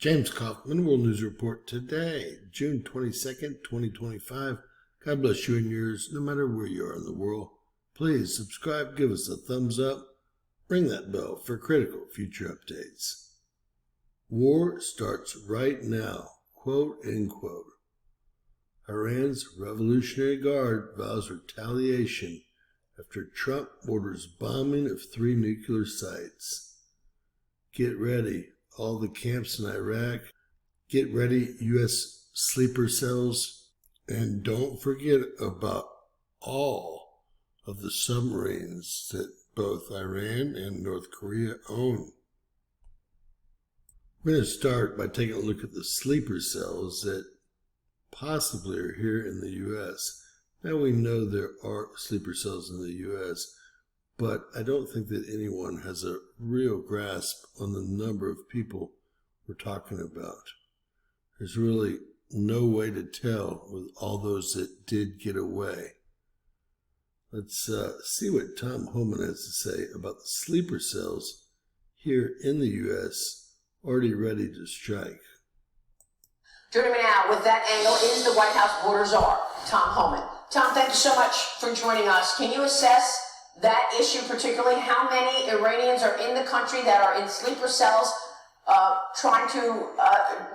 James Kaufman, World News Report today, June 22nd, 2025. God bless you and yours, no matter where you are in the world. Please subscribe, give us a thumbs up, ring that bell for critical future updates. War starts right now, quote, end quote. Iran's Revolutionary Guard vows retaliation after Trump orders bombing of 3 nuclear sites. Get ready, all the camps in Iraq. Get ready, U.S. sleeper cells. And don't forget about all of the submarines that both Iran and North Korea own. We're going to start by taking a look at the sleeper cells that possibly are here in the U.S. Now we know there are sleeper cells in the U.S., but I don't think that anyone has a real grasp on the number of people we're talking about. There's really no way to tell with all those that did get away. Let's see what Tom Homan has to say about the sleeper cells here in the U.S. already ready to strike. Joining me now with that angle is the White House border czar, Tom Homan. Tom, thank you so much for joining us. Can you assess that issue, particularly how many Iranians are in the country that are in sleeper cells trying to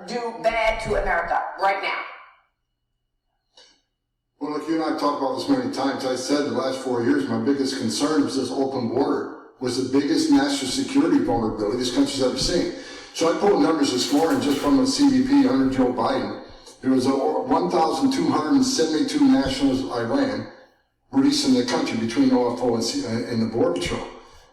do bad to America right now? Well, look, you and I have talked about this many times. I said the last 4 years, my biggest concern was this open border was the biggest national security vulnerability this country's ever seen. So I pulled numbers this morning just from the CBP under Joe Biden. There was 1,272 nationals of Iran released in the country between OFO and the Border Patrol.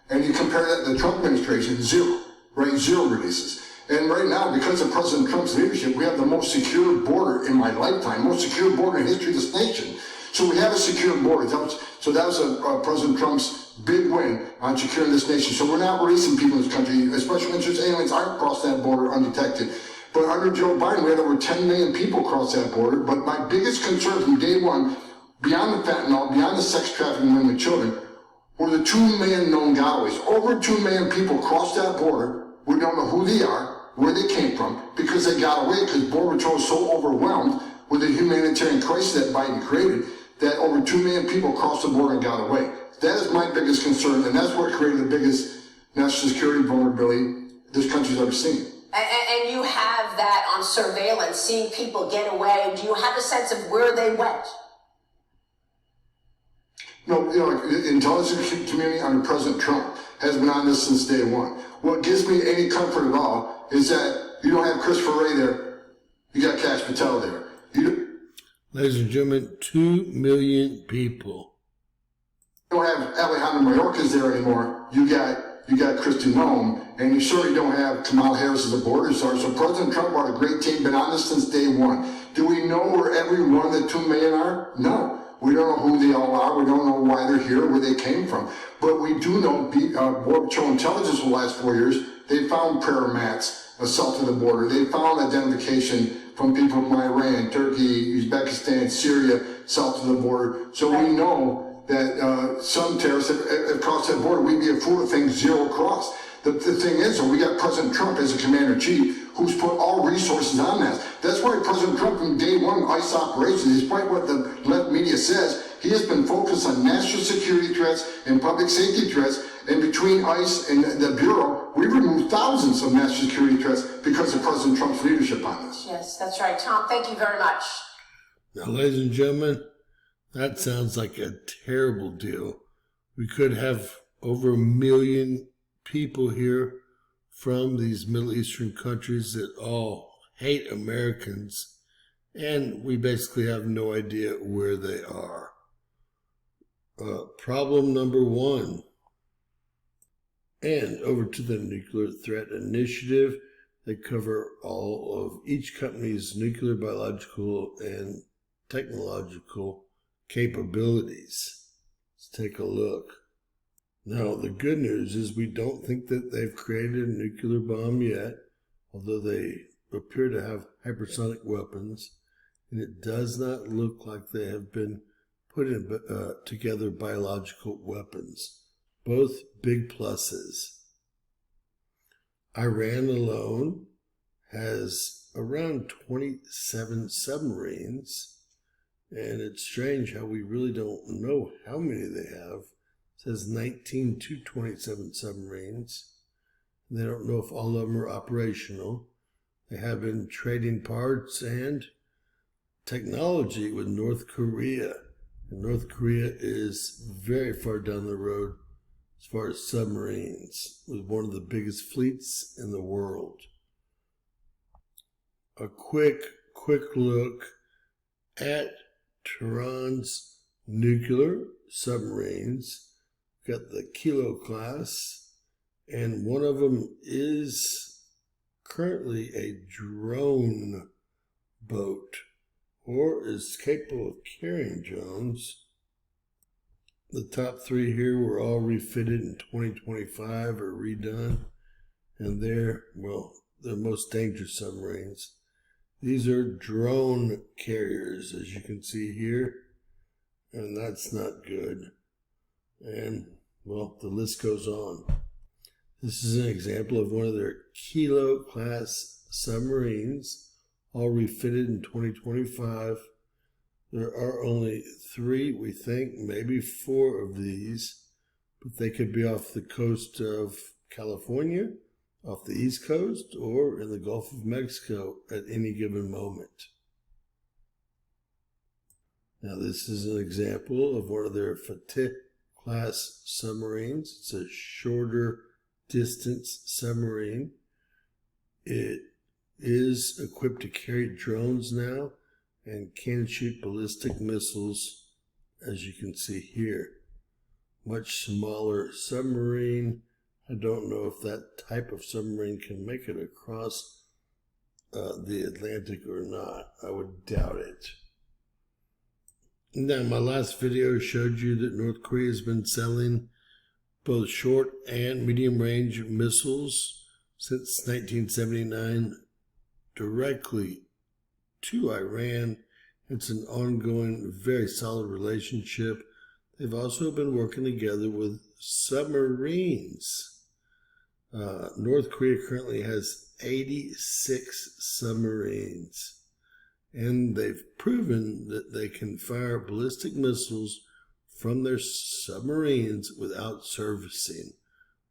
And you compare that to the Trump administration, zero, right? Zero releases. And right now, because of President Trump's leadership, we have the most secure border in my lifetime, most secure border in the history of this nation. So we have a secure border. That was President Trump's big win on securing this nation. So we're not releasing people in this country, especially when just aliens aren't cross that border undetected. But under Joe Biden, we had over 10 million people cross that border. But my biggest concern from day one, beyond the fentanyl, beyond the sex trafficking of women and children, were the 2 million known gotaways. Over 2 million people crossed that border. We don't know who they are, where they came from, because they got away, because Border Patrol is so overwhelmed with the humanitarian crisis that Biden created, that over 2 million people crossed the border and got away. That is my biggest concern, and that's what created the biggest national security vulnerability this country's ever seen. And you have that on surveillance, seeing people get away. Do you have a sense of where they went? No, the intelligence community under President Trump has been on this since day one. What gives me any comfort at all is that you don't have Christopher Wray there, you got Cash Patel there. Ladies and gentlemen, 2 million people. You don't have Alejandro Mayorkas there anymore. You got Kristi Noem, and you certainly don't have Kamala Harris as a border czar. So President Trump brought a great team, been on this since day one. Do we know where every one of the 2 million are? No. We don't know who they all are. We don't know why they're here, where they came from. But we do know Border Patrol intelligence for the last 4 years, they found prayer mats south of the border. They found identification from people from Iran, Turkey, Uzbekistan, Syria, south of the border. So we know that some terrorists have crossed that border. We'd be a fool to think zero cross. The thing is, though, we got President Trump as a commander-in-chief who's put all resources on that. That's why President Trump from day one, ICE operations, despite what the left media says, he has been focused on national security threats and public safety threats. And between ICE and the Bureau, we've removed thousands of national security threats because of President Trump's leadership on this. Yes, that's right. Tom, thank you very much. Now, ladies and gentlemen, that sounds like a terrible deal. We could have over 1 million people here from these Middle Eastern countries that all hate Americans, and we basically have no idea where they are. Problem number 1. And over to the Nuclear Threat Initiative. They cover all of each company's nuclear, biological, and technological capabilities. Let's take a look. Now, the good news is we don't think that they've created a nuclear bomb yet, although they appear to have hypersonic weapons, and it does not look like they have been putting together biological weapons. Both big pluses. Iran alone has around 27 submarines, and it's strange how we really don't know how many they have. It says 19 to 27 submarines. They don't know if all of them are operational. They have been trading parts and technology with North Korea. And North Korea is very far down the road as far as submarines, with one of the biggest fleets in the world. A quick look at Tehran's nuclear submarines. Got the Kilo class, and one of them is currently a drone boat, or is capable of carrying drones. The top three here were all refitted in 2025 or redone, and they're most dangerous submarines. These are drone carriers, as you can see here, and that's not good. And, well, the list goes on. This is an example of one of their Kilo class submarines, all refitted in 2025. There are only 3, we think, maybe 4 of these, but they could be off the coast of California, off the East Coast, or in the Gulf of Mexico at any given moment. Now, this is an example of one of their Fateh class submarines. It's a shorter distance submarine. It is equipped to carry drones now and can shoot ballistic missiles, as you can see here. Much smaller submarine. I don't know if that type of submarine can make it across the Atlantic or not. I would doubt it. Now, my last video showed you that North Korea has been selling both short and medium range missiles since 1979 directly to Iran. It's an ongoing, very solid relationship. They've also been working together with submarines. North Korea currently has 86 submarines, and they've proven that they can fire ballistic missiles from their submarines without servicing,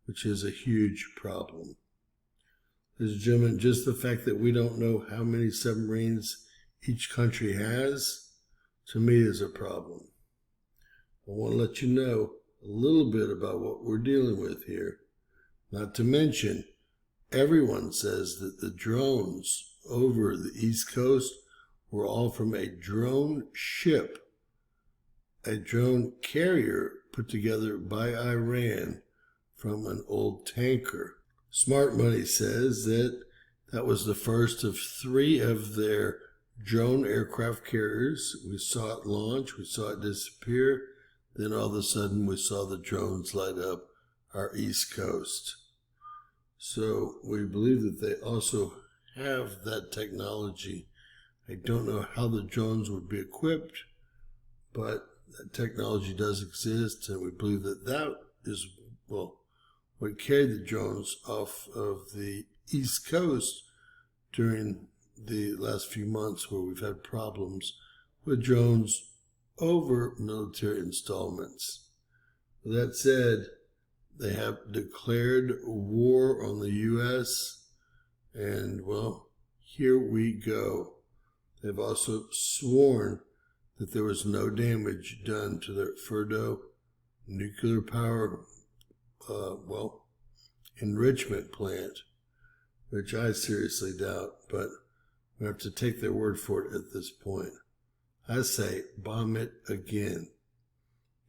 which is a huge problem. Ladies and gentlemen, just the fact that we don't know how many submarines each country has, to me, is a problem. I want to let you know a little bit about what we're dealing with here. Not to mention, everyone says that the drones over the East Coast were all from a drone ship, a drone carrier put together by Iran from an old tanker. Smart Money says that that was the first of 3 of their drone aircraft carriers. We saw it launch, we saw it disappear, then all of a sudden we saw the drones light up our East Coast. So we believe that they also have that technology. I don't know how the drones would be equipped, but that technology does exist, and we believe that that is, what carried the drones off of the East Coast during the last few months, where we've had problems with drones over military installments. With that said, they have declared war on the U.S., and, here we go. They've also sworn that there was no damage done to their Fordo nuclear power, enrichment plant, which I seriously doubt, but we have to take their word for it at this point. I say, bomb it again.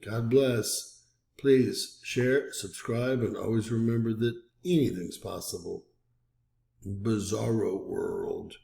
God bless. Please share, subscribe, and always remember that anything's possible. Bizarro world.